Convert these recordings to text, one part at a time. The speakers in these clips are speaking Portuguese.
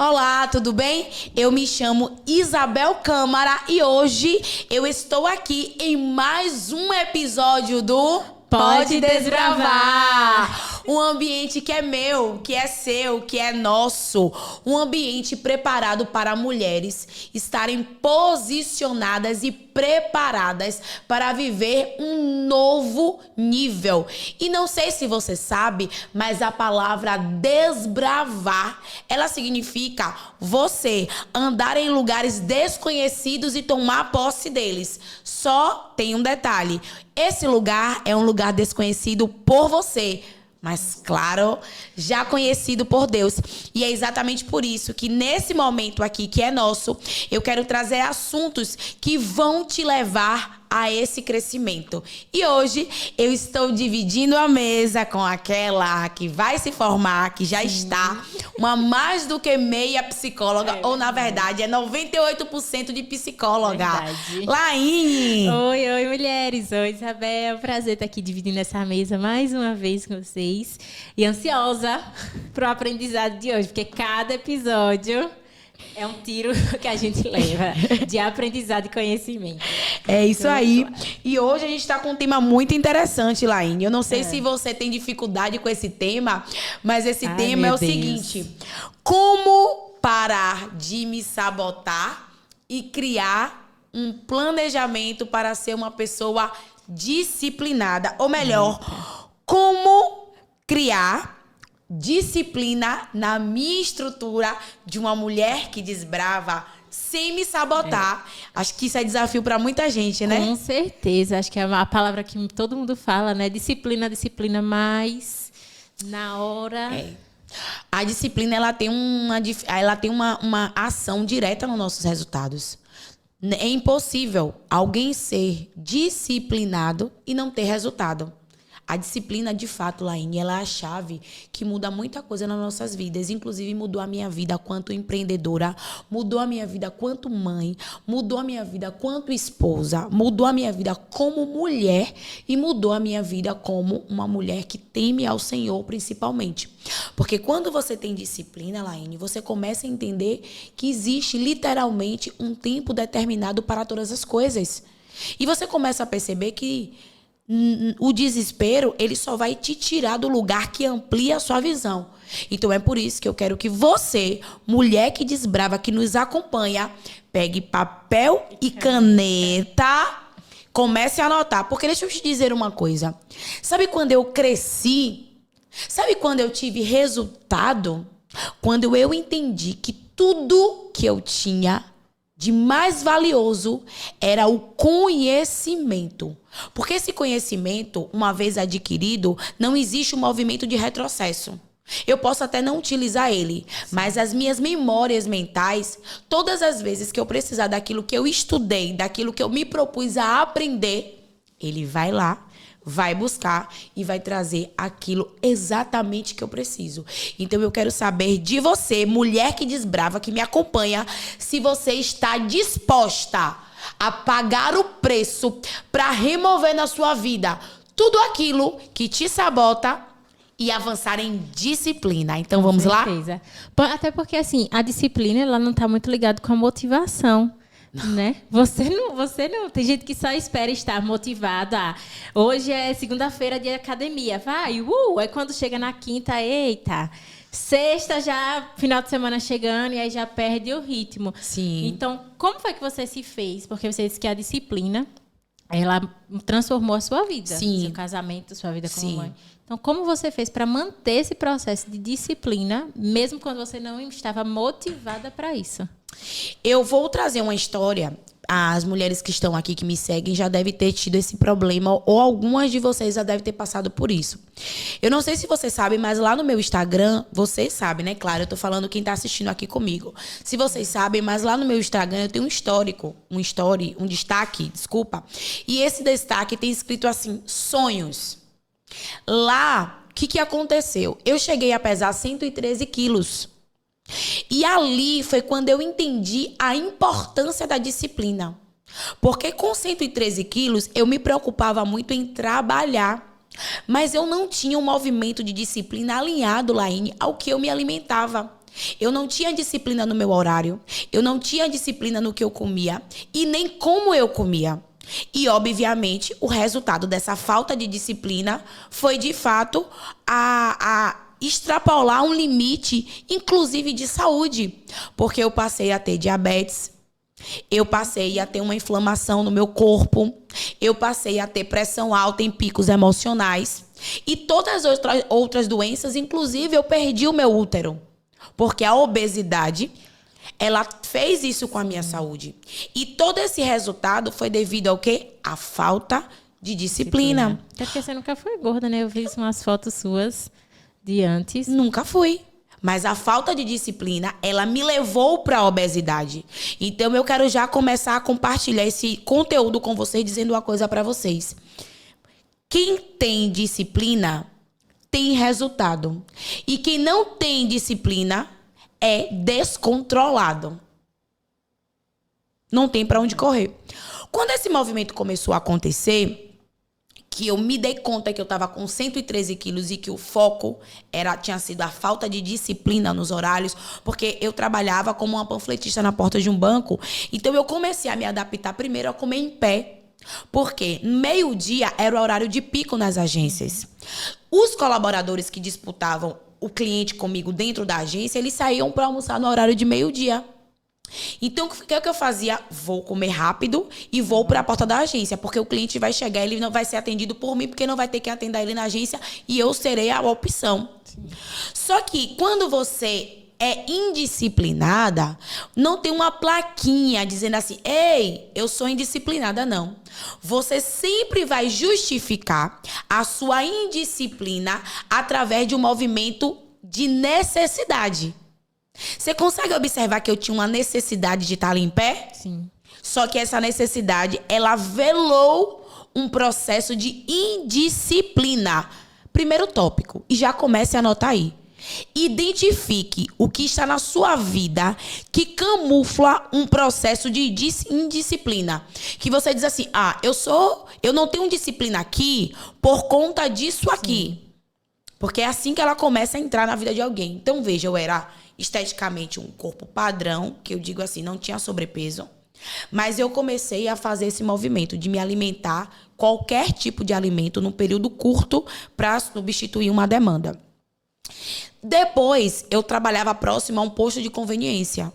Olá, tudo bem? Eu me chamo Isabel Câmara e hoje eu estou aqui em mais um episódio do Pode Desbravar. Um ambiente que é meu, que é seu, que é nosso. Um ambiente preparado para mulheres estarem posicionadas e preparadas para viver um novo nível. E não sei se você sabe, mas a palavra desbravar, ela significa você andar em lugares desconhecidos e tomar posse deles. Só tem um detalhe. Esse lugar é um lugar desconhecido por você, mas, claro, já conhecido por Deus. E é exatamente por isso que nesse momento aqui, que é nosso, eu quero trazer assuntos que vão te levar a esse crescimento. E hoje eu estou dividindo a mesa com aquela que vai se formar, que já está, uma mais do que meia psicóloga, ou na verdade é 98% de psicóloga. Verdade. Laine! Oi, mulheres. Oi, Isabel. Prazer estar aqui dividindo essa mesa mais uma vez com vocês. E ansiosa para o aprendizado de hoje, porque cada episódio é um tiro que a gente leva de aprendizado e conhecimento. É isso aí. E hoje a gente está com um tema muito interessante, Laine. Eu não sei se você tem dificuldade com esse tema, mas esse tema é o seguinte: como parar de me sabotar e criar um planejamento para ser uma pessoa disciplinada? Ou melhor, como criar disciplina na minha estrutura de uma mulher que desbrava sem me sabotar. Acho que isso é desafio para muita gente, né? Com certeza. Acho que é a palavra que todo mundo fala, né? Disciplina, mas na hora... A disciplina, ela tem uma ação direta nos nossos resultados. É impossível alguém ser disciplinado e não ter resultado. A disciplina, de fato, Laine, ela é a chave que muda muita coisa nas nossas vidas. Inclusive, mudou a minha vida quanto empreendedora, mudou a minha vida quanto mãe, mudou a minha vida quanto esposa, mudou a minha vida como mulher e mudou a minha vida como uma mulher que teme ao Senhor, principalmente. Porque quando você tem disciplina, Laine, você começa a entender que existe literalmente um tempo determinado para todas as coisas. E você começa a perceber que o desespero, ele só vai te tirar do lugar que amplia a sua visão. Então é por isso que eu quero que você, mulher que desbrava, que nos acompanha, pegue papel e caneta, comece a anotar. Porque deixa eu te dizer uma coisa. Sabe quando eu cresci? Sabe quando eu tive resultado? Quando eu entendi que tudo que eu tinha de mais valioso era o conhecimento. Porque esse conhecimento, uma vez adquirido, não existe um movimento de retrocesso. Eu posso até não utilizar ele, mas as minhas memórias mentais, todas as vezes que eu precisar daquilo que eu estudei, daquilo que eu me propus a aprender, ele vai lá, vai buscar e vai trazer aquilo exatamente que eu preciso. Então eu quero saber de você, mulher que desbrava, que me acompanha, se você está disposta a pagar o preço para remover na sua vida tudo aquilo que te sabota e avançar em disciplina. Então vamos lá? Com certeza. Até porque assim, a disciplina ela não está muito ligada com a motivação. Né? Você não. Tem gente que só espera estar motivado. Hoje é segunda-feira de academia. Vai, Aí quando chega na quinta, eita. Sexta já, final de semana chegando, e aí já perde o ritmo. Sim. Então, como foi que você se fez? Porque você disse que a disciplina, ela transformou a sua vida. Sim. Seu casamento, sua vida como Sim. mãe. Então, como você fez para manter esse processo de disciplina, mesmo quando você não estava motivada para isso? Eu vou trazer uma história. As mulheres que estão aqui, que me seguem, já devem ter tido esse problema, ou algumas de vocês já devem ter passado por isso. Eu não sei se vocês sabem, mas lá no meu Instagram, vocês sabem, né? Claro, eu tô falando quem tá assistindo aqui comigo. Se vocês sabem, mas lá no meu Instagram eu tenho um destaque, desculpa. E esse destaque tem escrito assim, sonhos. Lá, o que aconteceu? Eu cheguei a pesar 113 quilos. E ali foi quando eu entendi a importância da disciplina. Porque com 113 quilos, eu me preocupava muito em trabalhar. Mas eu não tinha um movimento de disciplina alinhado, Laine, ao que eu me alimentava. Eu não tinha disciplina no meu horário. Eu não tinha disciplina no que eu comia e nem como eu comia. E, obviamente, o resultado dessa falta de disciplina foi, de fato, a extrapolar um limite, inclusive de saúde. Porque eu passei a ter diabetes, eu passei a ter uma inflamação no meu corpo, eu passei a ter pressão alta em picos emocionais e todas as outras doenças, inclusive eu perdi o meu útero. Porque a obesidade, ela fez isso com a minha saúde. E todo esse resultado foi devido ao quê? À falta de disciplina. Até porque você nunca foi gorda, né? Eu vi umas fotos suas de antes. Nunca fui. Mas a falta de disciplina, ela me levou para a obesidade. Então, eu quero já começar a compartilhar esse conteúdo com vocês, dizendo uma coisa para vocês. Quem tem disciplina tem resultado. E quem não tem disciplina é descontrolado. Não tem para onde correr. Quando esse movimento começou a acontecer, que eu me dei conta que eu estava com 113 quilos e que o foco tinha sido a falta de disciplina nos horários, porque eu trabalhava como uma panfletista na porta de um banco. Então, eu comecei a me adaptar primeiro a comer em pé. Porque meio-dia era o horário de pico nas agências. Os colaboradores que disputavam o cliente comigo dentro da agência, eles saíam para almoçar no horário de meio-dia. Então, o que eu fazia? Vou comer rápido e vou para a porta da agência, porque o cliente vai chegar, ele não vai ser atendido por mim, porque não vai ter que atender ele na agência e eu serei a opção. Sim. Só que quando você é indisciplinada, não tem uma plaquinha dizendo assim, ei, eu sou indisciplinada, não. Você sempre vai justificar a sua indisciplina através de um movimento de necessidade. Você consegue observar que eu tinha uma necessidade de estar ali em pé? Sim. Só que essa necessidade, ela velou um processo de indisciplina. Primeiro tópico, e já comece a anotar aí. Identifique o que está na sua vida que camufla um processo de indisciplina. Que você diz assim, eu não tenho disciplina aqui por conta disso aqui. Sim. Porque é assim que ela começa a entrar na vida de alguém. Então, veja, eu era esteticamente um corpo padrão, que eu digo assim, não tinha sobrepeso. Mas eu comecei a fazer esse movimento de me alimentar qualquer tipo de alimento num período curto para substituir uma demanda. Depois, eu trabalhava próximo a um posto de conveniência.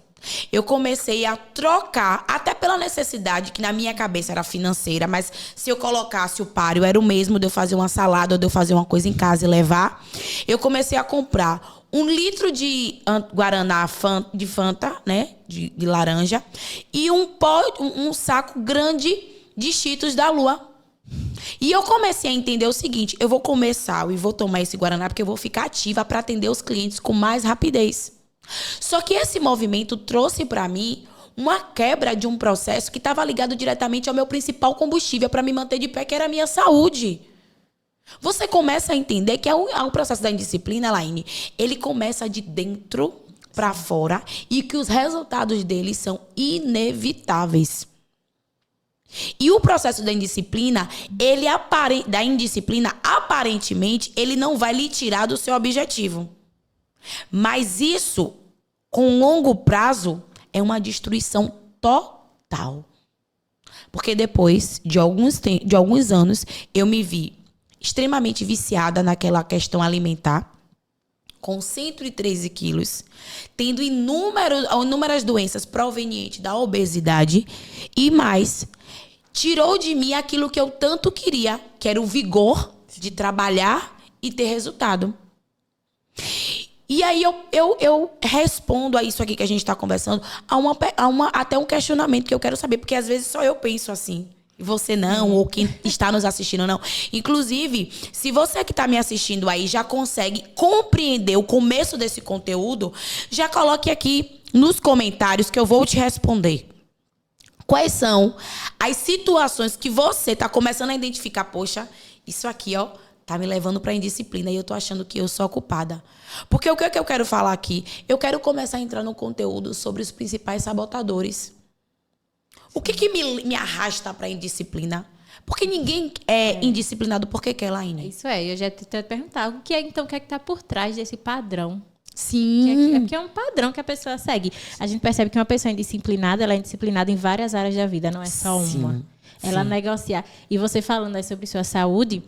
Eu comecei a trocar, até pela necessidade, que na minha cabeça era financeira, mas se eu colocasse o páreo, era o mesmo de eu fazer uma salada ou de eu fazer uma coisa em casa e levar. Eu comecei a comprar 1 litro de Guaraná de Fanta, né, de laranja, e um saco grande de Cheetos da Lua. E eu comecei a entender o seguinte, eu vou começar e vou tomar esse Guaraná porque eu vou ficar ativa para atender os clientes com mais rapidez. Só que esse movimento trouxe para mim uma quebra de um processo que estava ligado diretamente ao meu principal combustível para me manter de pé, que era a minha saúde. Você começa a entender que é um processo da indisciplina, Laine, ele começa de dentro para fora e que os resultados dele são inevitáveis. E o processo da indisciplina, aparentemente, ele não vai lhe tirar do seu objetivo. Mas isso, com longo prazo, é uma destruição total. Porque depois de alguns anos, eu me vi extremamente viciada naquela questão alimentar, com 113 quilos, tendo inúmeras doenças provenientes da obesidade e mais, tirou de mim aquilo que eu tanto queria, que era o vigor de trabalhar e ter resultado. E aí eu respondo a isso aqui que a gente está conversando, até um questionamento que eu quero saber, porque às vezes só eu penso assim, e você não, ou quem está nos assistindo não. Inclusive, se você que está me assistindo aí já consegue compreender o começo desse conteúdo, já coloque aqui nos comentários que eu vou te responder. Quais são as situações que você está começando a identificar? Poxa, isso aqui, ó, tá me levando para indisciplina e eu tô achando que eu sou a culpada. Porque o que é que eu quero falar aqui? Eu quero começar a entrar no conteúdo sobre os principais sabotadores. O que me arrasta para indisciplina? Porque ninguém é indisciplinado porque quer, Laine. Isso é, eu já te perguntar, o que é então, o que é que tá por trás desse padrão? Sim. Que é um padrão que a pessoa segue. A gente percebe que uma pessoa indisciplinada, ela é indisciplinada em várias áreas da vida, não é só uma. Sim. Ela negocia. E você falando aí sobre sua saúde,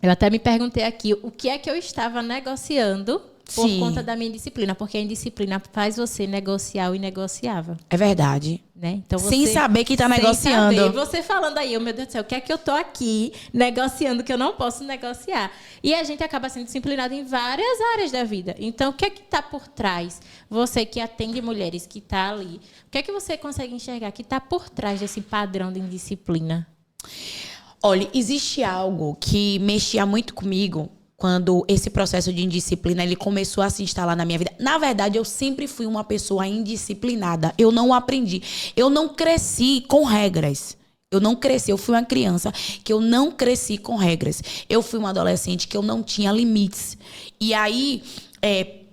eu até me perguntei aqui o que é que eu estava negociando por conta da minha indisciplina. Porque a indisciplina faz você negociar o inegociável. É verdade. Né? Então Sem saber que está negociando. Saber. Você falando aí, meu Deus do céu, o que é que eu tô aqui negociando que eu não posso negociar? E a gente acaba sendo disciplinado em várias áreas da vida. Então, o que é que está por trás? Você que atende mulheres, que está ali, o que é que você consegue enxergar que está por trás desse padrão de indisciplina? Olha, existe algo que mexia muito comigo quando esse processo de indisciplina ele começou a se instalar na minha vida. Na verdade, eu sempre fui uma pessoa indisciplinada. Eu não aprendi. Eu não cresci com regras. Eu não cresci. Eu fui uma criança que eu não cresci com regras. Eu fui uma adolescente que eu não tinha limites. E aí,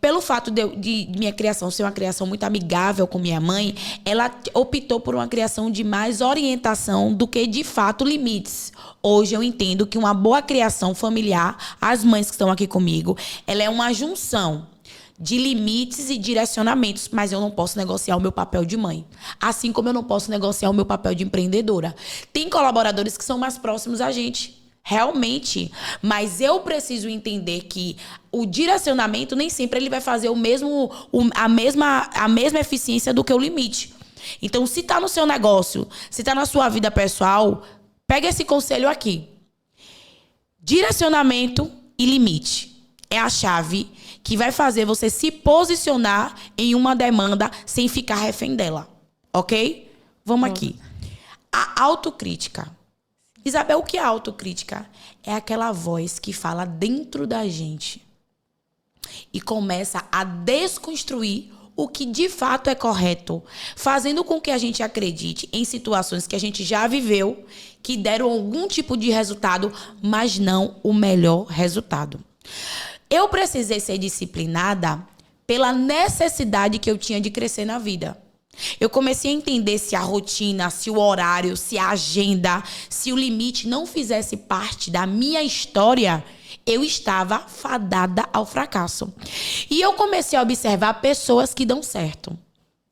pelo fato de minha criação ser uma criação muito amigável com minha mãe, ela optou por uma criação de mais orientação do que, de fato, limites. Hoje eu entendo que uma boa criação familiar, as mães que estão aqui comigo, ela é uma junção de limites e direcionamentos, mas eu não posso negociar o meu papel de mãe. Assim como eu não posso negociar o meu papel de empreendedora. Tem colaboradores que são mais próximos a gente. Realmente, mas eu preciso entender que o direcionamento nem sempre ele vai fazer a mesma eficiência do que o limite. Então, se está no seu negócio, se está na sua vida pessoal, pega esse conselho aqui. Direcionamento e limite é a chave que vai fazer você se posicionar em uma demanda sem ficar refém dela, ok? Vamos aqui. A autocrítica. Isabel, o que é autocrítica? É aquela voz que fala dentro da gente e começa a desconstruir o que de fato é correto, fazendo com que a gente acredite em situações que a gente já viveu, que deram algum tipo de resultado, mas não o melhor resultado. Eu precisei ser disciplinada pela necessidade que eu tinha de crescer na vida. Eu comecei a entender se a rotina, se o horário, se a agenda, se o limite não fizesse parte da minha história, eu estava fadada ao fracasso. E eu comecei a observar pessoas que dão certo.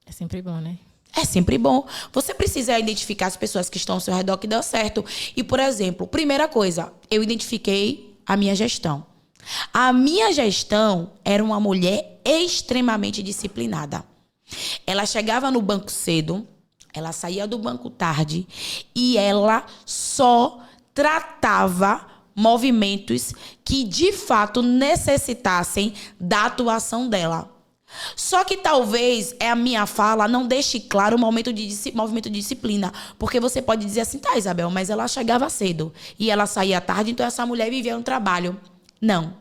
É sempre bom, né? É sempre bom. Você precisa identificar as pessoas que estão ao seu redor que dão certo. E, por exemplo, primeira coisa, eu identifiquei a minha gestão. A minha gestão era uma mulher extremamente disciplinada. Ela chegava no banco cedo, ela saía do banco tarde e ela só tratava movimentos que de fato necessitassem da atuação dela. Só que talvez a minha fala não deixe claro o movimento de disciplina. Porque você pode dizer assim, tá, Isabel, mas ela chegava cedo e ela saía tarde, então essa mulher vivia no trabalho. Não.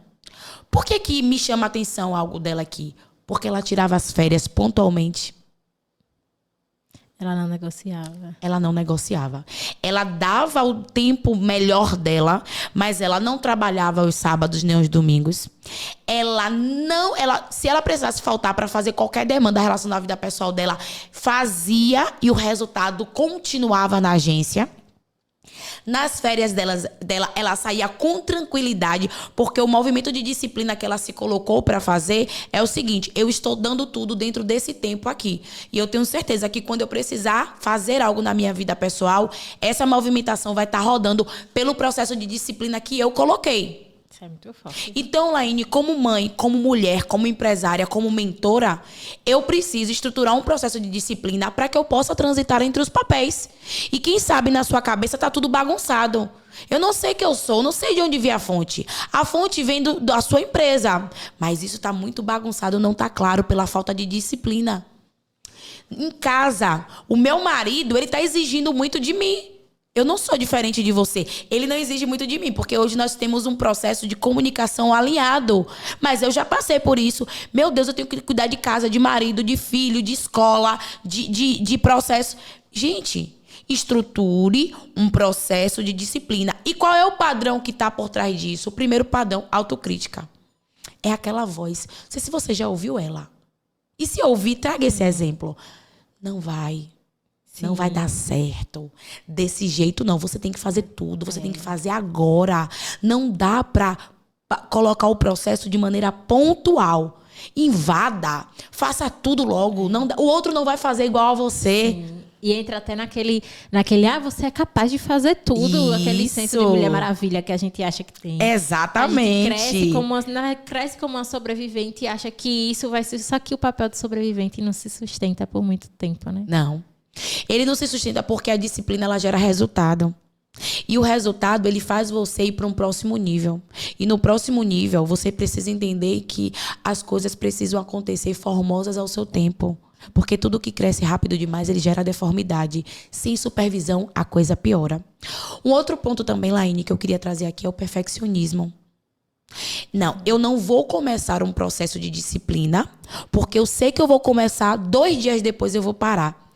Por que me chama a atenção algo dela aqui? Porque ela tirava as férias pontualmente. Ela não negociava. Ela não negociava. Ela dava o tempo melhor dela, mas ela não trabalhava os sábados nem os domingos. Se ela precisasse faltar para fazer qualquer demanda relacionada à vida pessoal dela, fazia e o resultado continuava na agência. Nas férias dela, ela saía com tranquilidade, porque o movimento de disciplina que ela se colocou para fazer é o seguinte: eu estou dando tudo dentro desse tempo aqui. E eu tenho certeza que quando eu precisar fazer algo na minha vida pessoal, essa movimentação vai estar rodando pelo processo de disciplina que eu coloquei. Isso é muito forte. Então, Laine, como mãe, como mulher, como empresária, como mentora, eu preciso estruturar um processo de disciplina para que eu possa transitar entre os papéis. E quem sabe na sua cabeça tá tudo bagunçado. Eu não sei quem eu sou, não sei de onde vem a fonte. A fonte vem da sua empresa. Mas isso tá muito bagunçado, não tá claro pela falta de disciplina. Em casa, o meu marido, ele tá exigindo muito de mim. Eu não sou diferente de você. Ele não exige muito de mim, porque hoje nós temos um processo de comunicação alinhado. Mas eu já passei por isso. Meu Deus, eu tenho que cuidar de casa, de marido, de filho, de escola, de processo. Gente, estruture um processo de disciplina. E qual é o padrão que está por trás disso? O primeiro padrão, autocrítica. É aquela voz. Não sei se você já ouviu ela. E se ouvir, traga esse exemplo. Não vai. Sim. Não vai dar certo. Desse jeito, não. Você tem que fazer tudo. Você tem que fazer agora. Não dá para colocar o processo de maneira pontual. Invada. Faça tudo logo. Não, o outro não vai fazer igual a você. Sim. E entra até naquele, você é capaz de fazer tudo. Aquele senso de Mulher Maravilha que a gente acha que tem. Exatamente. A gente cresce como uma sobrevivente e acha que isso vai ser... Só que o papel de sobrevivente não se sustenta por muito tempo, né? Não. Ele não se sustenta porque a disciplina, ela gera resultado. E o resultado, ele faz você ir para um próximo nível. E no próximo nível, você precisa entender que as coisas precisam acontecer formosas ao seu tempo. Porque tudo que cresce rápido demais, ele gera deformidade. Sem supervisão, a coisa piora. Um outro ponto também, Laine, que eu queria trazer aqui é o perfeccionismo. Não, eu não vou começar um processo de disciplina, porque eu sei que eu vou começar, 2 dias depois eu vou parar.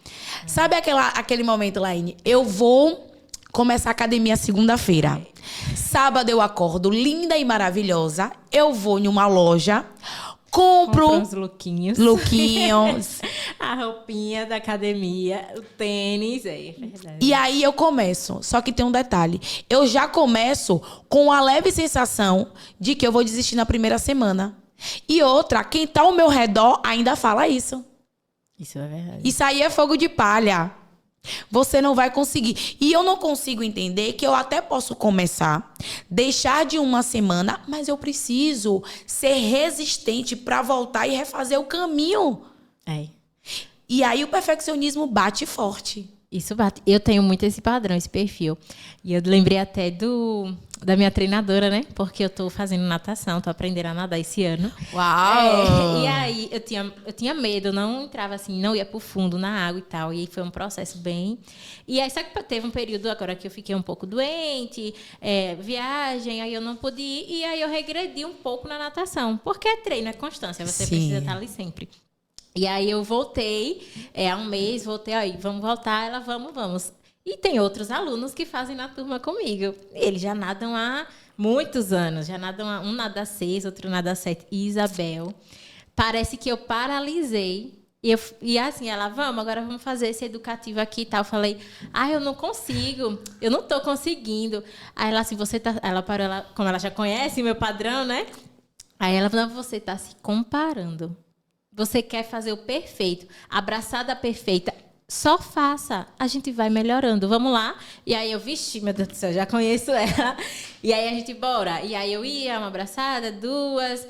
Sabe aquele momento, Laine? Eu vou começar a academia segunda-feira. Sábado eu acordo linda e maravilhosa. Eu vou em uma loja... Compro uns lookinhos. A roupinha da academia, o tênis, é verdade. E aí eu começo. Só que tem um detalhe. Eu já começo com a leve sensação de que eu vou desistir na primeira semana. E outra, quem tá ao meu redor ainda fala isso. Isso é verdade. Isso aí é fogo de palha. Você não vai conseguir. E eu não consigo entender que eu até posso começar, deixar de uma semana, mas eu preciso ser resistente para voltar e refazer o caminho. É. E aí o perfeccionismo bate forte. Isso bate. Eu tenho muito esse padrão, esse perfil. E eu lembrei até da minha treinadora, né? Porque eu tô fazendo natação, tô aprendendo a nadar esse ano. Uau! E aí eu tinha medo, não entrava assim, não ia pro fundo na água e tal. E aí foi um processo bem... E aí só que teve um período agora que eu fiquei um pouco doente, viagem, aí eu não pude ir. E aí eu regredi um pouco na natação. Porque é treino, é constância, você precisa estar ali sempre. E aí eu voltei, há um mês, voltei, aí, vamos voltar, ela, vamos. E tem outros alunos que fazem na turma comigo. Eles já nadam há muitos anos, um nada 6, outro nada 7. E Isabel, parece que eu paralisei. E assim, ela, agora vamos fazer esse educativo aqui e tal. Eu falei, eu não consigo, eu não tô conseguindo. Aí ela assim, ela parou, como ela já conhece o meu padrão, né? Aí ela falou, você tá se comparando. Você quer fazer o perfeito, a abraçada perfeita, só faça, a gente vai melhorando, vamos lá. E aí eu, meu Deus do céu, já conheço ela. E aí a gente, bora. E aí eu ia, uma abraçada, 2,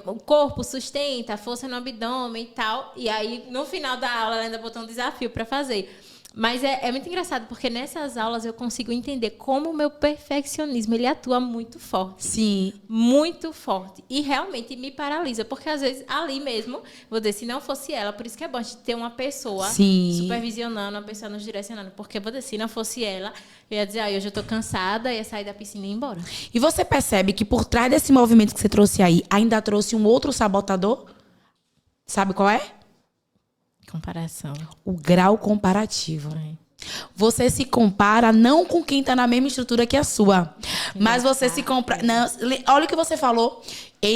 o corpo sustenta, força no abdômen e tal. E aí no final da aula ela ainda botou um desafio para fazer. Mas é muito engraçado, porque nessas aulas eu consigo entender como o meu perfeccionismo, ele atua muito forte. Sim. Muito forte. E realmente me paralisa, porque às vezes ali mesmo, vou dizer, se não fosse ela, por isso que é bom a gente ter uma pessoa supervisionando, uma pessoa nos direcionando. Porque, vou dizer, se não fosse ela, eu ia dizer, hoje eu tô cansada, ia sair da piscina e ir embora. E você percebe que por trás desse movimento que você trouxe aí, ainda trouxe um outro sabotador? Sabe qual é? Comparação. O grau comparativo. Você se compara não com quem está na mesma estrutura que a sua. Mas você se compara... Não, olha o que você falou.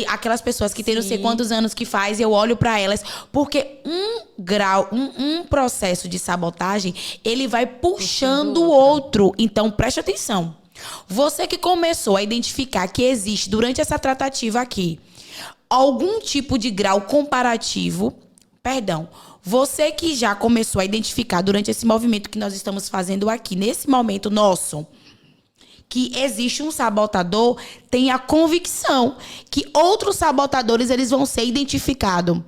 Aquelas pessoas que têm não sei quantos anos que faz, eu olho para elas. Porque um processo de sabotagem, ele vai puxando o outro. Então, preste atenção. Você que começou a identificar que existe, durante essa tratativa aqui, algum tipo de grau comparativo... Você que já começou a identificar durante esse movimento que nós estamos fazendo aqui, nesse momento nosso, que existe um sabotador, tenha convicção que outros sabotadores eles vão ser identificados.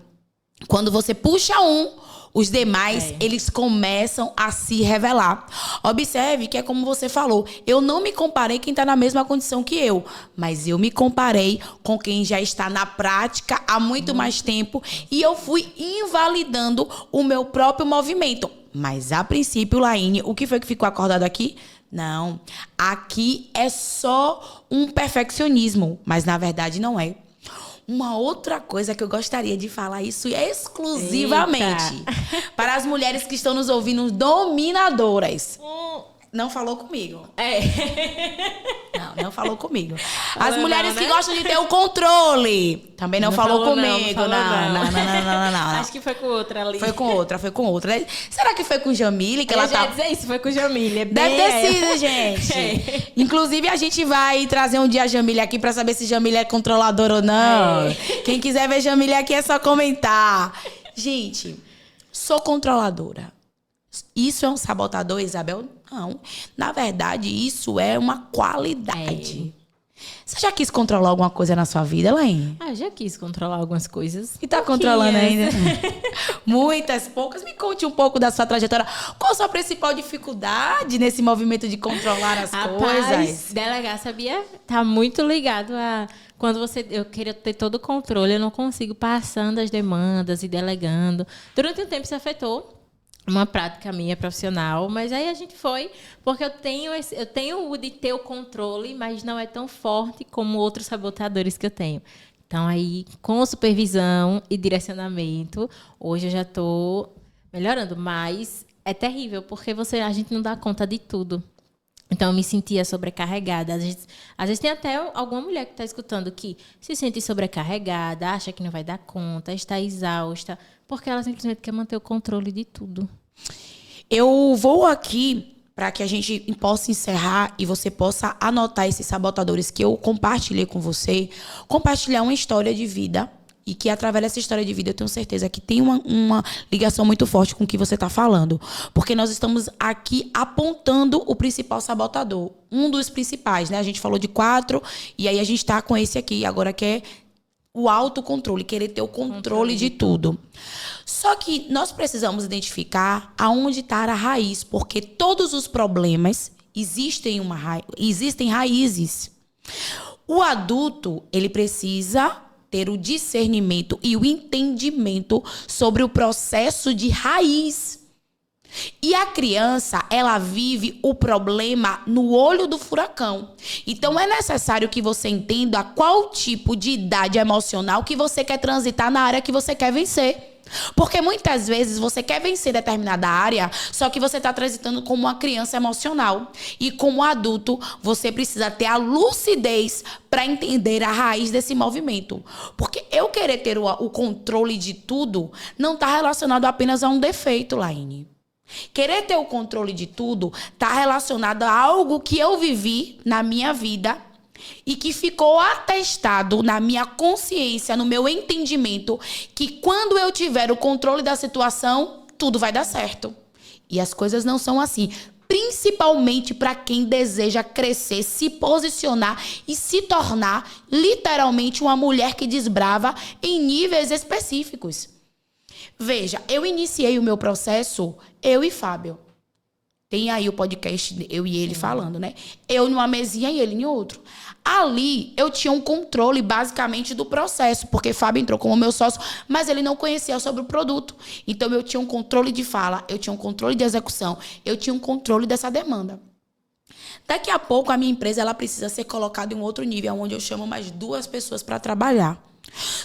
Quando você puxa os demais, eles começam a se revelar. Observe que é como você falou. Eu não me comparei com quem está na mesma condição que eu. Mas eu me comparei com quem já está na prática há muito mais tempo. E eu fui invalidando o meu próprio movimento. Mas, a princípio, Laine, o que foi que ficou acordado aqui? Não. Aqui é só um perfeccionismo. Mas, na verdade, não é. Uma outra coisa que eu gostaria de falar isso exclusivamente para as mulheres que estão nos ouvindo, dominadoras. Não falou comigo. Não falou comigo. As Falou mulheres não, né? que gostam de ter o controle também não falou comigo. Não. Acho que foi com outra ali. Foi com outra. Será que foi com Jamile? Que Eu ela já ia tá... dizer isso, foi com Jamile. Deve ter sido, gente. É. Inclusive, a gente vai trazer um dia a Jamile aqui pra saber se Jamile é controladora ou não. É. Quem quiser ver Jamile aqui é só comentar. Gente, sou controladora. Isso é um sabotador, Isabel? Não. Na verdade, isso é uma qualidade. Você já quis controlar alguma coisa na sua vida, Laine? Já quis controlar algumas coisas. E tá controlando ainda? Muitas, poucas. Me conte um pouco da sua trajetória. Qual a sua principal dificuldade nesse movimento de controlar as coisas? Delegar, sabia? Tá muito ligado a... Quando eu queria ter todo o controle, eu não consigo passando as demandas e delegando. Durante um tempo isso afetou uma prática minha profissional, mas aí a gente foi, porque eu tenho o de ter o controle, mas não é tão forte como outros sabotadores que eu tenho. Então aí, com supervisão e direcionamento, hoje eu já estou melhorando, mas é terrível, porque a gente não dá conta de tudo. Então, eu me sentia sobrecarregada. Às vezes tem até alguma mulher que está escutando que se sente sobrecarregada, acha que não vai dar conta, está exausta, porque ela simplesmente quer manter o controle de tudo. Eu vou aqui para que a gente possa encerrar e você possa anotar esses sabotadores que eu compartilhei com você, compartilhar uma história de vida e que através dessa história de vida eu tenho certeza que tem uma ligação muito forte com o que você está falando. Porque nós estamos aqui apontando o principal sabotador, um dos principais, né? A gente falou de 4 e aí a gente está com esse aqui agora que é o autocontrole, querer ter o controle de tudo. Só que nós precisamos identificar aonde está a raiz, porque todos os problemas existem raízes. O adulto, ele precisa ter o discernimento e o entendimento sobre o processo de raiz. E a criança, ela vive o problema no olho do furacão. Então, é necessário que você entenda qual tipo de idade emocional que você quer transitar na área que você quer vencer. Porque muitas vezes você quer vencer determinada área, só que você está transitando como uma criança emocional. E como adulto, você precisa ter a lucidez para entender a raiz desse movimento. Porque eu querer ter o controle de tudo não está relacionado apenas a um defeito, Laine. Querer ter o controle de tudo está relacionado a algo que eu vivi na minha vida e que ficou atestado na minha consciência, no meu entendimento, que quando eu tiver o controle da situação, tudo vai dar certo. E as coisas não são assim. Principalmente para quem deseja crescer, se posicionar e se tornar literalmente uma mulher que desbrava em níveis específicos. Veja, eu iniciei o meu processo, eu e Fábio. Tem aí o podcast, eu e ele falando, né? Eu numa mesinha e ele em outro. Ali, eu tinha um controle, basicamente, do processo. Porque Fábio entrou como meu sócio, mas ele não conhecia sobre o produto. Então, eu tinha um controle de fala, eu tinha um controle de execução, eu tinha um controle dessa demanda. Daqui a pouco, a minha empresa ela precisa ser colocada em um outro nível, onde eu chamo mais 2 pessoas para trabalhar.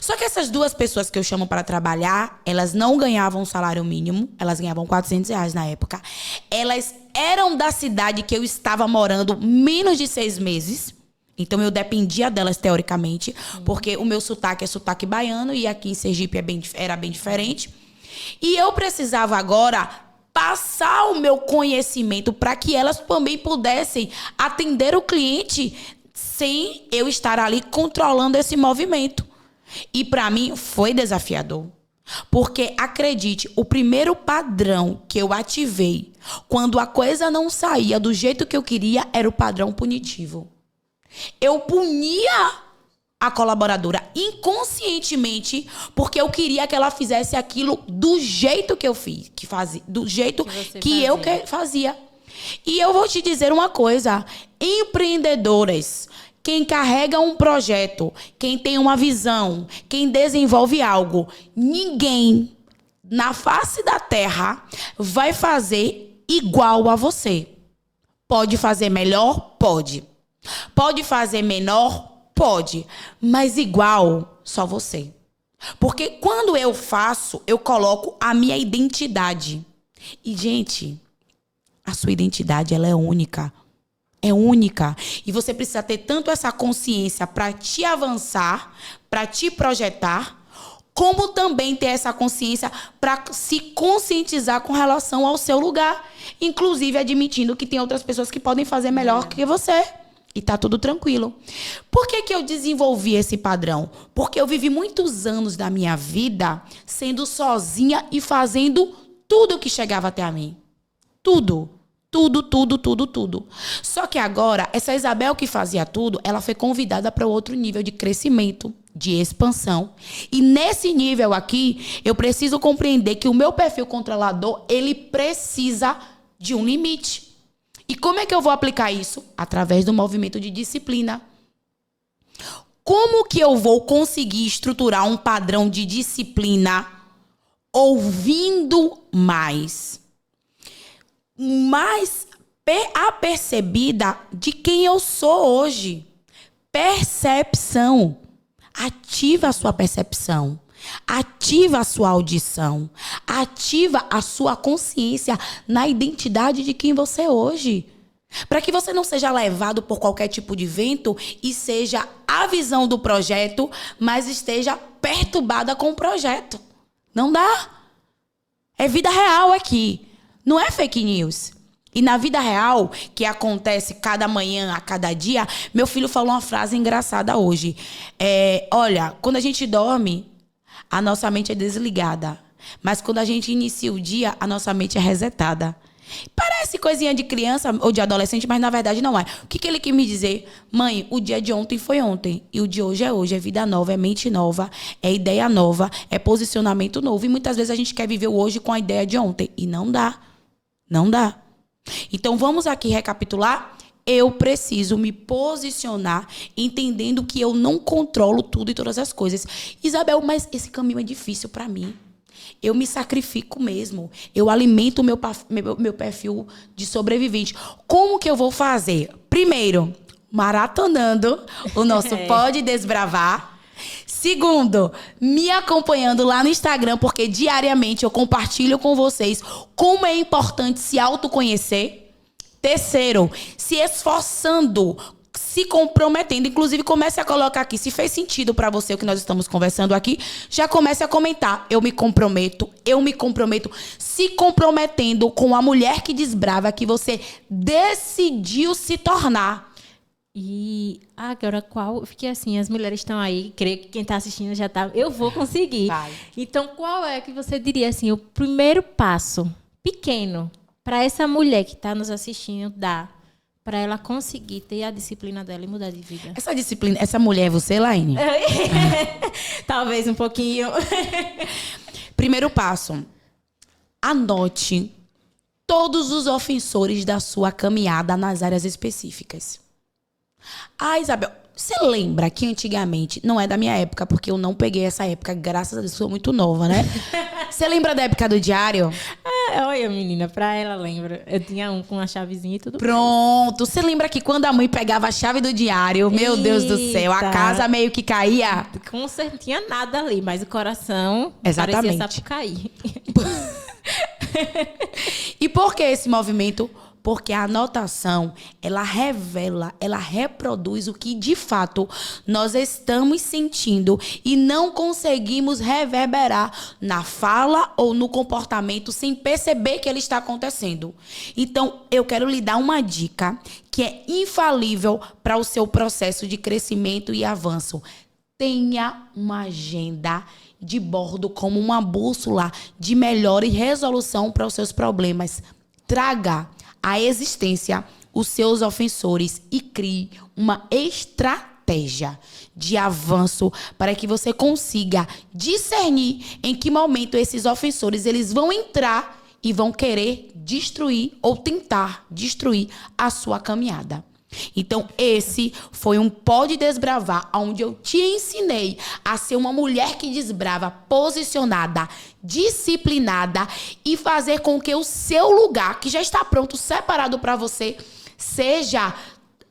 Só que essas 2 pessoas que eu chamo para trabalhar, elas não ganhavam um salário mínimo, elas ganhavam R$400 na época. Elas eram da cidade que eu estava morando menos de 6 meses. Então, eu dependia delas, teoricamente, porque o meu sotaque é sotaque baiano e aqui em Sergipe era bem diferente. E eu precisava agora passar o meu conhecimento para que elas também pudessem atender o cliente sem eu estar ali controlando esse movimento. E para mim foi desafiador. Porque, acredite, o primeiro padrão que eu ativei quando a coisa não saía do jeito que eu queria era o padrão punitivo. Eu punia a colaboradora inconscientemente porque eu queria que ela fizesse aquilo do jeito que eu fiz, do jeito que eu fazia. E eu vou te dizer uma coisa, empreendedoras, quem carrega um projeto, quem tem uma visão, quem desenvolve algo, ninguém na face da terra vai fazer igual a você. Pode fazer melhor? Pode. Pode fazer menor? Pode. Mas igual, só você. Porque quando eu faço, eu coloco a minha identidade. E, gente, A sua identidade, ela é única. É única. E você precisa ter tanto essa consciência para te avançar, para te projetar, como também ter essa consciência para se conscientizar com relação ao seu lugar. Inclusive admitindo que tem outras pessoas que podem fazer melhor que você. E tá tudo tranquilo. Por que eu desenvolvi esse padrão? Porque eu vivi muitos anos da minha vida sendo sozinha e fazendo tudo que chegava até a mim. Tudo. Tudo. Só que agora, essa Isabel que fazia tudo, ela foi convidada para outro nível de crescimento, de expansão. E nesse nível aqui, eu preciso compreender que o meu perfil controlador, ele precisa de um limite. E como é que eu vou aplicar isso? Através do movimento de disciplina. Como que eu vou conseguir estruturar um padrão de disciplina ouvindo mais apercebida de quem eu sou hoje? Percepção. Ativa a sua percepção. Ativa a sua audição. Ativa a sua consciência na identidade de quem você é hoje. Para que você não seja levado por qualquer tipo de vento e seja a visão do projeto, mas esteja perturbada com o projeto. Não dá. É vida real aqui. Não é fake news. E na vida real, que acontece cada manhã, a cada dia, meu filho falou uma frase engraçada hoje. Olha, quando a gente dorme, a nossa mente é desligada. Mas quando a gente inicia o dia, a nossa mente é resetada. Parece coisinha de criança ou de adolescente, mas na verdade não é. O que ele quis me dizer? Mãe, o dia de ontem foi ontem. E o de hoje. É vida nova, é mente nova, é ideia nova, é posicionamento novo. E muitas vezes a gente quer viver o hoje com a ideia de ontem. E não dá. Não dá. Então vamos aqui recapitular. Eu preciso me posicionar entendendo que eu não controlo tudo e todas as coisas. Isabel, mas esse caminho é difícil para mim. Eu me sacrifico mesmo. Eu alimento o meu perfil de sobrevivente. Como que eu vou fazer? Primeiro, maratonando o nosso Pode Desbravar. Segundo, me acompanhando lá no Instagram, porque diariamente eu compartilho com vocês como é importante se autoconhecer. Terceiro, se esforçando, se comprometendo. Inclusive, comece a colocar aqui, se fez sentido para você o que nós estamos conversando aqui, já comece a comentar. Eu me comprometo, se comprometendo com a mulher que desbrava, que você decidiu se tornar. E agora porque assim, as mulheres estão aí, creio que quem está assistindo já está, eu vou conseguir. Vai. Então, qual é que você diria assim, o primeiro passo pequeno para essa mulher que está nos assistindo dar, para ela conseguir ter a disciplina dela e mudar de vida? Essa disciplina, essa mulher é você, Laine? Talvez um pouquinho. Primeiro passo, anote todos os ofensores da sua caminhada nas áreas específicas. Ah, Isabel, você lembra que antigamente, não é da minha época, porque eu não peguei essa época, graças a Deus, sou muito nova, né? Você lembra da época do diário? Olha, menina, pra ela lembra. Eu tinha um com a chavezinha e tudo. Pronto. Você lembra que quando a mãe pegava a chave do diário, meu Deus do céu, a casa meio que caía? Com certeza, tinha nada ali, mas o coração Exatamente. parecia sapucaí. E por que esse movimento? Porque a anotação, ela revela, ela reproduz o que de fato nós estamos sentindo e não conseguimos reverberar na fala ou no comportamento sem perceber que ele está acontecendo. Então, eu quero lhe dar uma dica que é infalível para o seu processo de crescimento e avanço. Tenha uma agenda de bordo como uma bússola de melhora e resolução para os seus problemas. Traga à existência os seus ofensores e crie uma estratégia de avanço para que você consiga discernir em que momento esses ofensores eles vão entrar e vão querer destruir ou tentar destruir a sua caminhada. Então, esse foi um Pode Desbravar, onde eu te ensinei a ser uma mulher que desbrava, posicionada, disciplinada e fazer com que o seu lugar, que já está pronto, separado para você, seja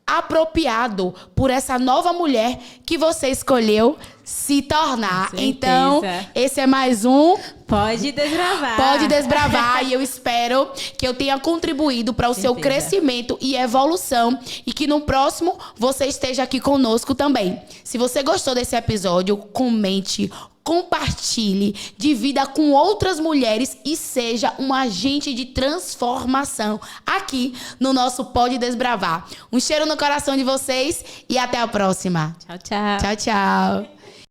apropriado por essa nova mulher que você escolheu se tornar. Com certeza. Então, esse é mais um Pode desbravar. Pode Desbravar. E eu espero que eu tenha contribuído para o seu crescimento e evolução. E que no próximo você esteja aqui conosco também. Se você gostou desse episódio, comente, compartilhe, divida com outras mulheres e seja um agente de transformação aqui no nosso Pode Desbravar. Um cheiro no coração de vocês e até a próxima. Tchau, tchau. Tchau, tchau.